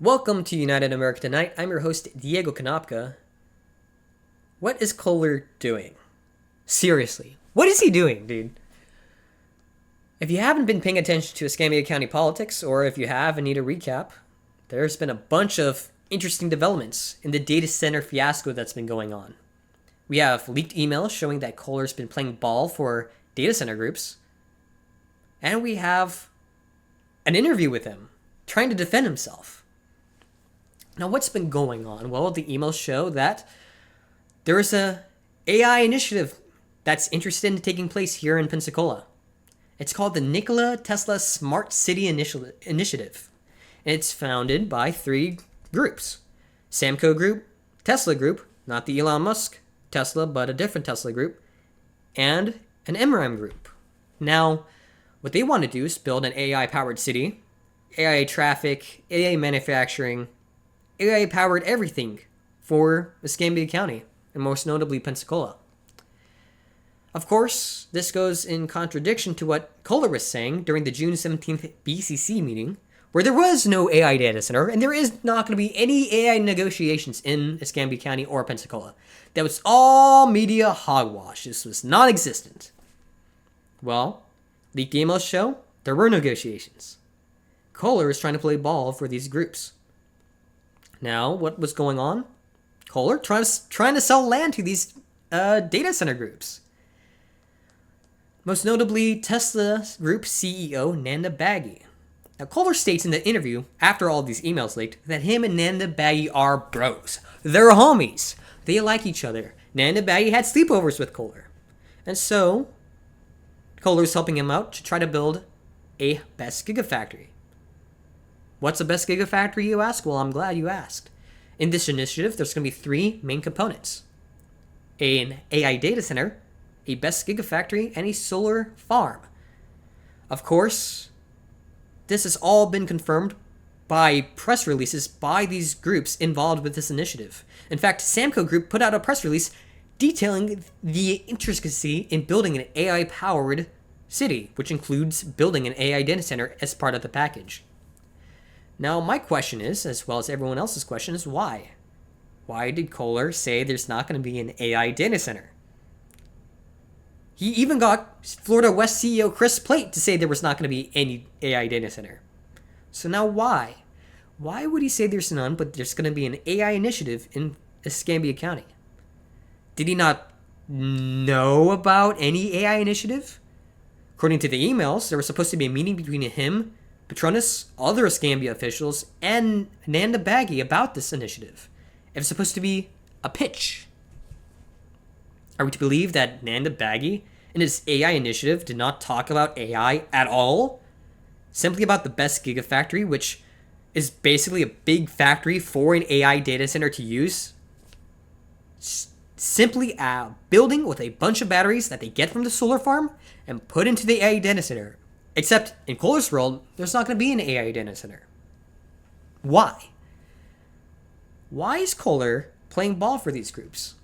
Welcome to United America Tonight. I'm your host, Diego Kanopka. What is Kohler doing? Seriously, what is he doing, dude? If you haven't been paying attention to Escambia County politics, or if you have and need a recap, there's been a bunch of interesting developments in the data center fiasco that's been going on. We have leaked emails showing that Kohler's been playing ball for data center groups, and we have an interview with him trying to defend himself. Now, what's been going on? Well, the emails show that there is a AI initiative that's interested in taking place here in Pensacola. It's called the Nikola Tesla Smart City Initiative. And it's founded by three groups. Samco Group, Tesla Group, not the Elon Musk Tesla, but a different Tesla group, and an MRAM group. Now, what they want to do is build an AI-powered city, AI traffic, AI manufacturing, AI-powered everything for Escambia County, and most notably Pensacola. Of course, this goes in contradiction to what Kohler was saying during the June 17th BCC meeting, where there was no AI data center, and there is not going to be any AI negotiations in Escambia County or Pensacola. That was all media hogwash. This was non-existent. Well, leaked emails show there were negotiations. Kohler is trying to play ball for these groups. Now, what was going on? Kohler trying to sell land to these data center groups. Most notably, Tesla Group CEO Nanda Baggy. Now, Kohler states in the interview, after all these emails leaked, that him and Nanda Baggy are bros. They're homies. They like each other. Nanda Baggy had sleepovers with Kohler. And so, Kohler's helping him out to try to build a best gigafactory. What's a best gigafactory, you ask? Well, I'm glad you asked. In this initiative, there's going to be three main components. An AI data center, a best gigafactory, and a solar farm. Of course, this has all been confirmed by press releases by these groups involved with this initiative. In fact, Samco Group put out a press release detailing the intricacy in building an AI-powered city, which includes building an AI data center as part of the package. Now, my question is, as well as everyone else's question, is why? Why did Kohler say there's not going to be an AI data center? He even got Florida West CEO Chris Plate to say there was not going to be any AI data center. So now why? Why would he say there's none, but there's going to be an AI initiative in Escambia County? Did he not know about any AI initiative? According to the emails, there was supposed to be a meeting between him, Petronas, other Escambia officials, and Nanda Baggy about this initiative. It was supposed to be a pitch. Are we to believe that Nanda Baggy in his AI initiative did not talk about AI at all? Simply about the best gigafactory, which is basically a big factory for an AI data center to use? Simply a building with a bunch of batteries that they get from the solar farm and put into the AI data center. Except in Kohler's world, there's not going to be an AI data center. Why? Why is Kohler playing ball for these groups?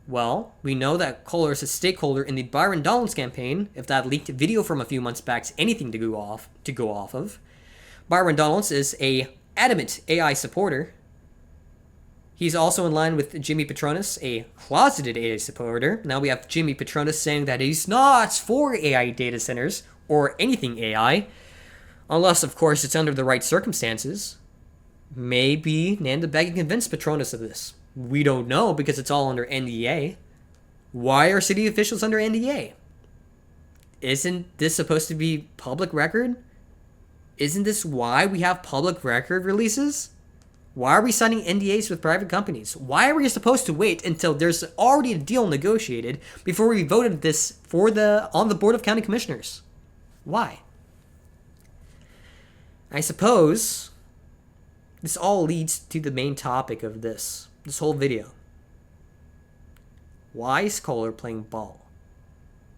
Well, we know that Kohler is a stakeholder in the Byron Donalds campaign. If that leaked video from a few months back is anything to go off of. Byron Donalds is a adamant AI supporter. He's also in line with Jimmy Petronas, a closeted AI supporter. Now we have Jimmy Petronas saying that he's not for AI data centers or anything AI, unless, of course, it's under the right circumstances. Maybe Nanda Baggy convinced Petronas of this. We don't know because it's all under NDA. Why are city officials under NDA? Isn't this supposed to be public record? Isn't this why we have public record releases? Why are we signing NDAs with private companies? Why are we supposed to wait until there's already a deal negotiated before we voted this on the Board of County Commissioners? Why? I suppose this all leads to the main topic of this whole video. Why is Kohler playing ball?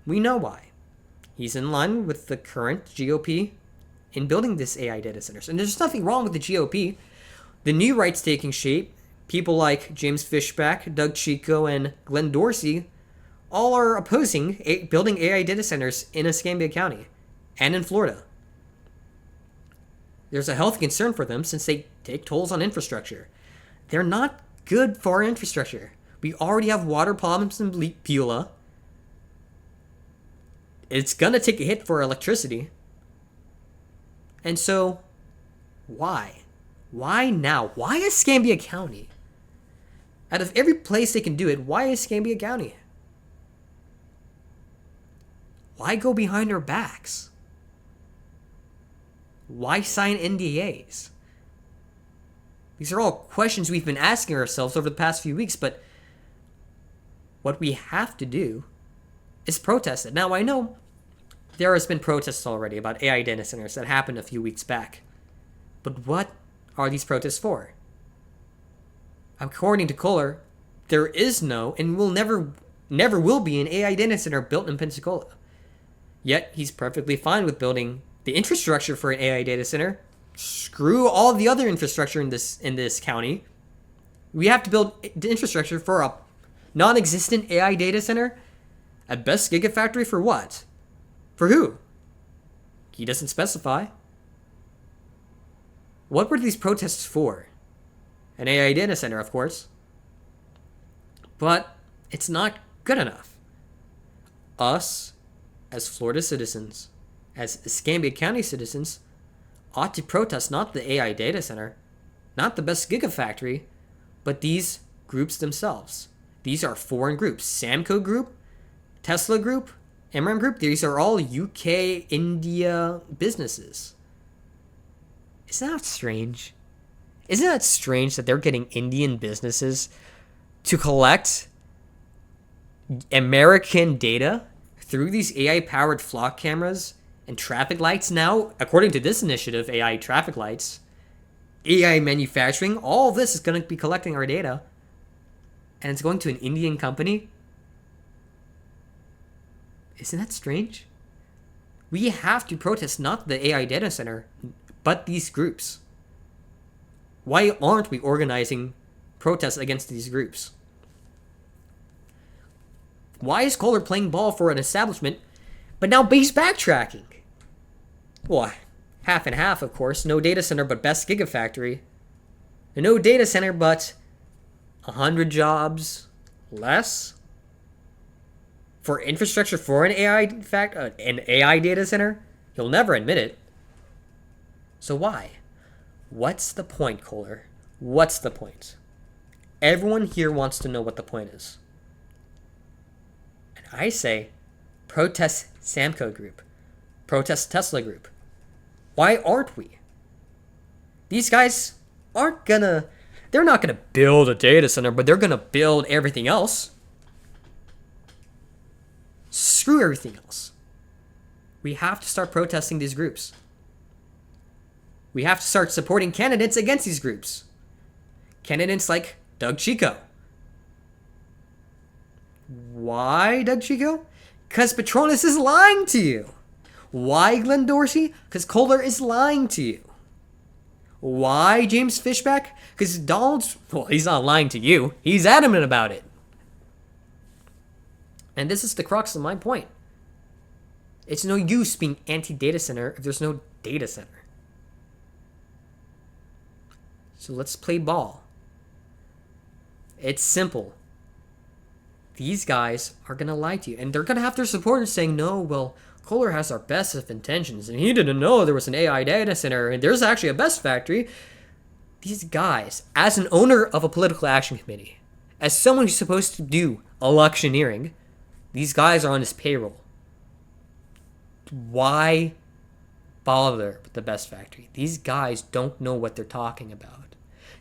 We know why. He's in line with the current GOP in building this AI data centers. And there's nothing wrong with the GOP. The new right's taking shape. People like James Fishback, Doug Chico, and Glenn Dorsey all are opposing building AI data centers in Escambia County and in Florida. There's a health concern for them since they take tolls on infrastructure. They're not good for our infrastructure. We already have water problems in Beulah. It's going to take a hit for electricity. And so, why? Why now? Why Escambia County? Out of every place they can do it, why Escambia County? Why go behind our backs? Why sign NDAs? These are all questions we've been asking ourselves over the past few weeks, but what we have to do is protest it. Now, I know there has been protests already about AI data centers that happened a few weeks back. But what are these protests for? According to Kohler, there is no and will never will be an AI data center built in Pensacola. Yet, he's perfectly fine with building the infrastructure for an AI data center. Screw all the other infrastructure in this county. We have to build the infrastructure for a non-existent AI data center? At best, gigafactory for what? For who? He doesn't specify. What were these protests for? An AI data center, of course. But it's not good enough. Us, as Florida citizens, as Escambia County citizens, ought to protest not the AI data center, not the best gigafactory, but these groups themselves. These are foreign groups. Samco Group, Tesla Group, Emram Group, these are all UK, India businesses. Isn't that strange? Isn't that strange that they're getting Indian businesses to collect American data through these AI-powered flock cameras and traffic lights now? According to this initiative, AI traffic lights, AI manufacturing, all this is going to be collecting our data. And it's going to an Indian company? Isn't that strange? We have to protest not the AI data center, but these groups. Why aren't we organizing protests against these groups? Why is Kohler playing ball for an establishment, but now base backtracking? Well, half and half, of course. No data center, but best gigafactory. And no data center, but 100 jobs less for infrastructure for an AI data center. He'll never admit it. So why? What's the point, Kohler? What's the point? Everyone here wants to know what the point is. And I say, protest Samco Group. Protest Tesla Group. Why aren't we? These guys aren't gonna... They're not gonna build a data center, but they're gonna build everything else. Screw everything else. We have to start protesting these groups. We have to start supporting candidates against these groups. Candidates like Doug Chico. Why Doug Chico? Because Petronas is lying to you. Why Glenn Dorsey? Because Kohler is lying to you. Why James Fishback? Because Donald's... Well, he's not lying to you. He's adamant about it. And this is the crux of my point. It's no use being anti-data center if there's no data center. So let's play ball. It's simple. These guys are going to lie to you. And they're going to have their supporters saying, no, well, Kohler has our best of intentions. And he didn't know there was an AI data center. And there's actually a best factory. These guys, as an owner of a political action committee, as someone who's supposed to do electioneering, these guys are on his payroll. Why bother with the best factory? These guys don't know what they're talking about.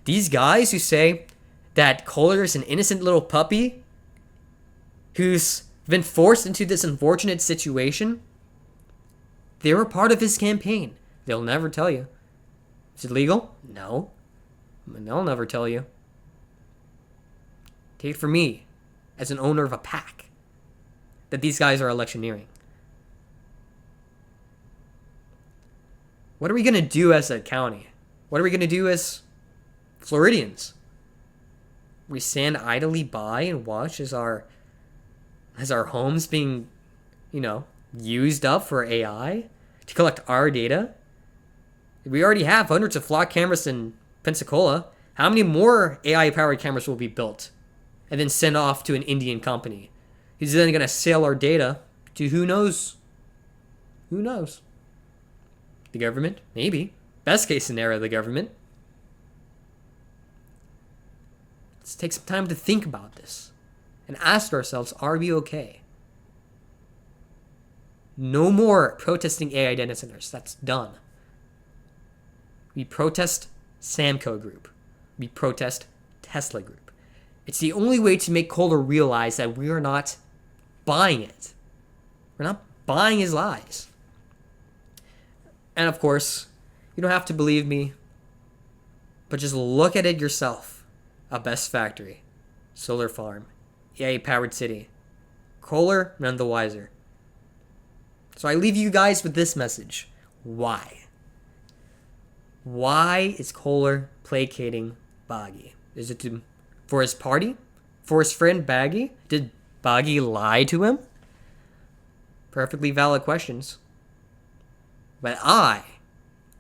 These guys who say that Kohler is an innocent little puppy who's been forced into this unfortunate situation, they were part of his campaign. They'll never tell you. Is it legal? No. They'll never tell you. Take it from me, as an owner of a PAC, that these guys are electioneering. What are we going to do as a county? What are we going to do as Floridians? We stand idly by and watch as our homes being, used up for AI to collect our data? We already have hundreds of flock cameras in Pensacola. How many more AI-powered cameras will be built and then sent off to an Indian company? Who's then going to sell our data to who knows? Who knows? The government? Maybe. Best case scenario, the government. Let's take some time to think about this and ask ourselves, are we okay? No more protesting AI data centers. That's done. We protest Samco Group. We protest Tesla Group. It's the only way to make Kohler realize that we are not buying it. We're not buying his lies. And of course, you don't have to believe me, but just look at it yourself. A Best Factory, solar farm, AI-powered city. Kohler, none the wiser. So I leave you guys with this message. Why? Why is Kohler placating Baggy? Is it for his party? For his friend Baggy? Did Baggy lie to him? Perfectly valid questions. But I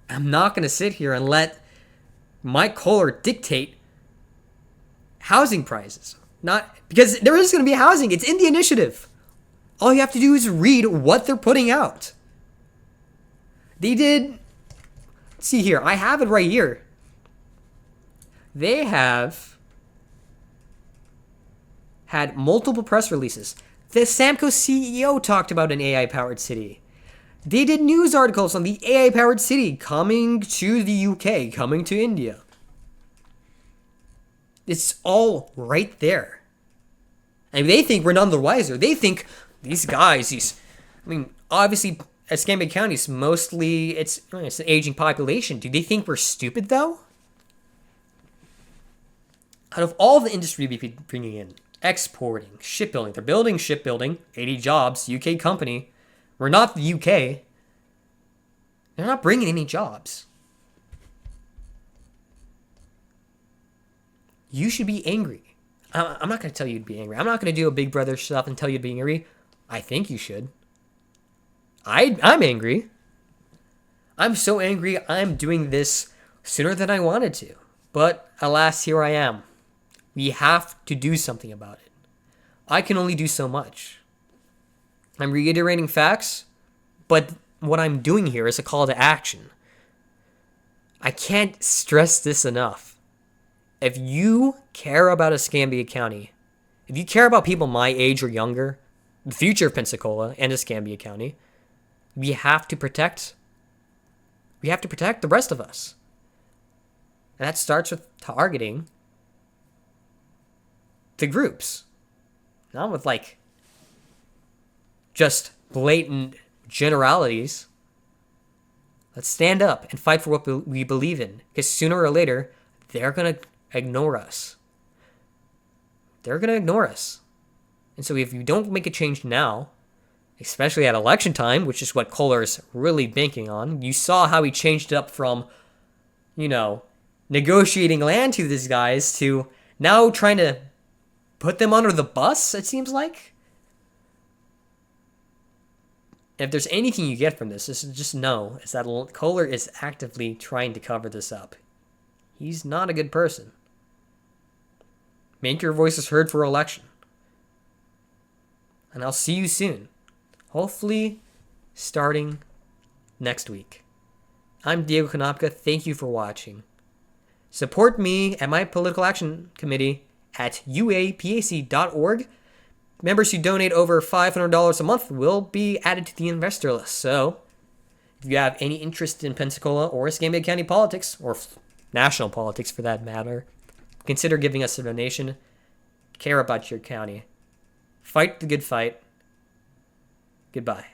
am not going to sit here and let Mike Kohler dictate housing prices. Not because there is going to be housing. It's in the initiative. All you have to do is read what they're putting out. They did. See here, I have it right here. They have had multiple press releases. The Samco CEO talked about an AI-powered city. They did news articles on the AI-powered city coming to the UK, coming to India. It's all right there. And they think we're none the wiser. They think these guys, obviously, Escambia County is mostly, it's an aging population. Do they think we're stupid, though? Out of all the industry we be bringing in, exporting, shipbuilding, they're building shipbuilding, 80 jobs, UK company. We're not the UK. They're not bringing any jobs. You should be angry. I'm not going to tell you to be angry. I'm not going to do a Big Brother stuff and tell you to be angry. I think you should. I'm angry. I'm so angry I'm doing this sooner than I wanted to. But alas, here I am. We have to do something about it. I can only do so much. I'm reiterating facts, but what I'm doing here is a call to action. I can't stress this enough. If you care about Escambia County, if you care about people my age or younger, the future of Pensacola and Escambia County, we have to protect the rest of us. And that starts with targeting the groups. Not with just blatant generalities. Let's stand up and fight for what we believe in. Because sooner or later, they're going to ignore us. They're going to ignore us. And so if you don't make a change now, especially at election time, which is what Kohler's really banking on, you saw how he changed it up from, negotiating land to these guys to now trying to put them under the bus, it seems like. If there's anything you get from this, just know is that Kohler is actively trying to cover this up. He's not a good person. Make your voices heard for election. And I'll see you soon. Hopefully, starting next week. I'm Diego Konopka. Thank you for watching. Support me and my political action committee at uapac.org. Members who donate over $500 a month will be added to the investor list. So, if you have any interest in Pensacola or Escambia County politics, or national politics for that matter, consider giving us a donation. Care about your county. Fight the good fight. Goodbye.